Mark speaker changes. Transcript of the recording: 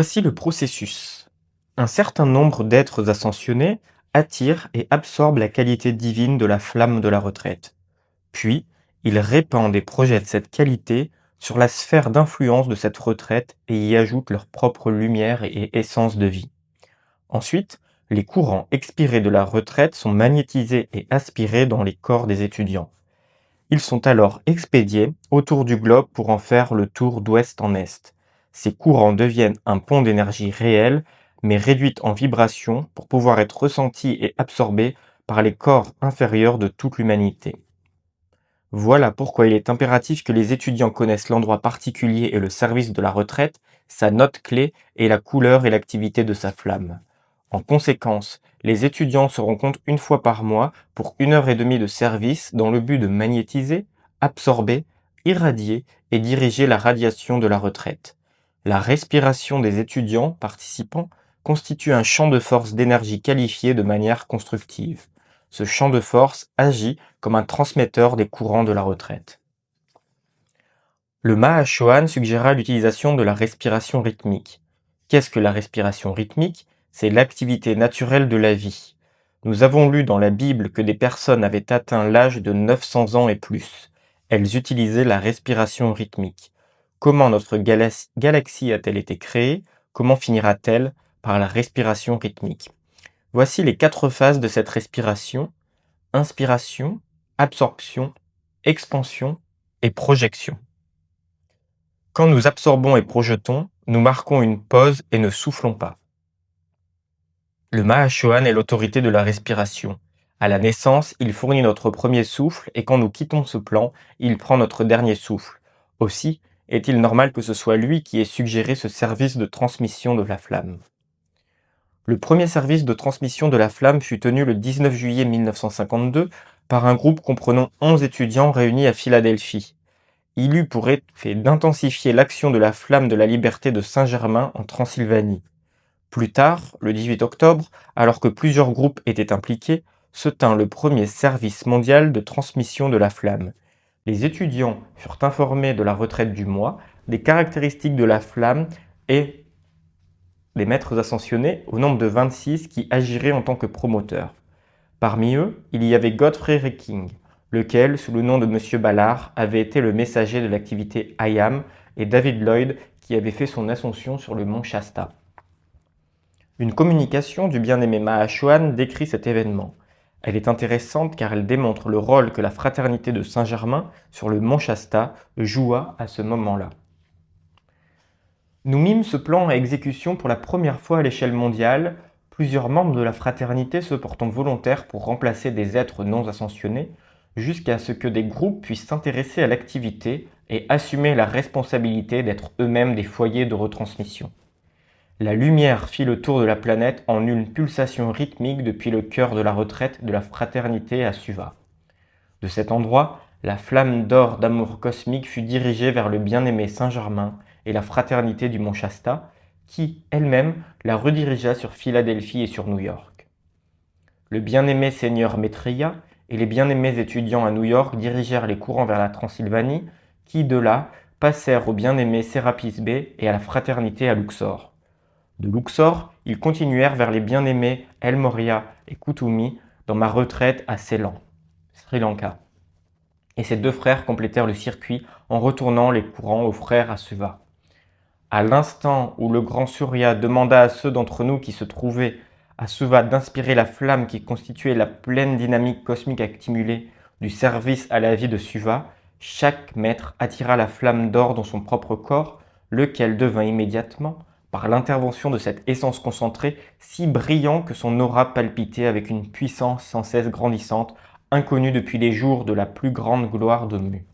Speaker 1: Voici le processus. Un certain nombre d'êtres ascensionnés attirent et absorbent la qualité divine de la flamme de la retraite. Puis, ils répandent et projettent cette qualité sur la sphère d'influence de cette retraite et y ajoutent leur propre lumière et essence de vie. Ensuite, les courants expirés de la retraite sont magnétisés et aspirés dans les corps des étudiants. Ils sont alors expédiés autour du globe pour en faire le tour d'ouest en est. Ces courants deviennent un pont d'énergie réelle, mais réduite en vibration pour pouvoir être ressentis et absorbés par les corps inférieurs de toute l'humanité. Voilà pourquoi il est impératif que les étudiants connaissent l'endroit particulier et le service de la retraite, sa note clé et la couleur et l'activité de sa flamme. En conséquence, les étudiants se rencontrent une fois par mois pour 1 heure et demie de service dans le but de magnétiser, absorber, irradier et diriger la radiation de la retraite. La respiration des étudiants participants constitue un champ de force d'énergie qualifié de manière constructive. Ce champ de force agit comme un transmetteur des courants de la retraite. Le Mahashohan suggéra l'utilisation de la respiration rythmique. Qu'est-ce que la respiration rythmique? C'est l'activité naturelle de la vie. Nous avons lu dans la Bible que des personnes avaient atteint l'âge de 900 ans et plus. Elles utilisaient la respiration rythmique. Comment notre galaxie a-t-elle été créée? Comment finira-t-elle? Par la respiration rythmique. Voici les 4 phases de cette respiration: inspiration, absorption, expansion et projection. Quand nous absorbons et projetons, nous marquons une pause et ne soufflons pas. Le Mahashohan est l'autorité de la respiration. À la naissance, il fournit notre premier souffle et quand nous quittons ce plan, il prend notre dernier souffle. Aussi, est-il normal que ce soit lui qui ait suggéré ce service de transmission de la flamme. Le premier service de transmission de la flamme fut tenu le 19 juillet 1952 par un groupe comprenant 11 étudiants réunis à Philadelphie. Il eut pour effet d'intensifier l'action de la flamme de la liberté de Saint-Germain en Transylvanie. Plus tard, le 18 octobre, alors que plusieurs groupes étaient impliqués, se tint le premier service mondial de transmission de la flamme. Les étudiants furent informés de la retraite du mois, des caractéristiques de la flamme et des maîtres ascensionnés au nombre de 26 qui agiraient en tant que promoteurs. Parmi eux, il y avait Godfrey Recking, lequel, sous le nom de Monsieur Ballard, avait été le messager de l'activité IAM, et David Lloyd, qui avait fait son ascension sur le mont Shasta. Une communication du bien-aimé Mahashohan décrit cet événement. Elle est intéressante car elle démontre le rôle que la fraternité de Saint-Germain sur le mont Shasta joua à ce moment-là. Nous mîmes ce plan à exécution pour la première fois à l'échelle mondiale, plusieurs membres de la fraternité se portant volontaires pour remplacer des êtres non ascensionnés, jusqu'à ce que des groupes puissent s'intéresser à l'activité et assumer la responsabilité d'être eux-mêmes des foyers de retransmission. La lumière fit le tour de la planète en une pulsation rythmique depuis le cœur de la retraite de la fraternité à Suva. De cet endroit, la flamme d'or d'amour cosmique fut dirigée vers le bien-aimé Saint-Germain et la fraternité du mont Shasta, qui, elle-même, la redirigea sur Philadelphie et sur New York. Le bien-aimé seigneur Maitreya et les bien-aimés étudiants à New York dirigèrent les courants vers la Transylvanie, qui, de là, passèrent au bien-aimé Serapis Bey et à la fraternité à Luxor. De Luxor, ils continuèrent vers les bien-aimés El Morya et Kuthumi dans ma retraite à Ceylan, Sri Lanka. Et ces 2 frères complétèrent le circuit en retournant les courants aux frères à Suva. À l'instant où le grand Surya demanda à ceux d'entre nous qui se trouvaient à Suva d'inspirer la flamme qui constituait la pleine dynamique cosmique accumulée du service à la vie de Suva, chaque maître attira la flamme d'or dans son propre corps, lequel devint immédiatement, par l'intervention de cette essence concentrée, si brillant que son aura palpitait avec une puissance sans cesse grandissante, inconnue depuis les jours de la plus grande gloire de Mu.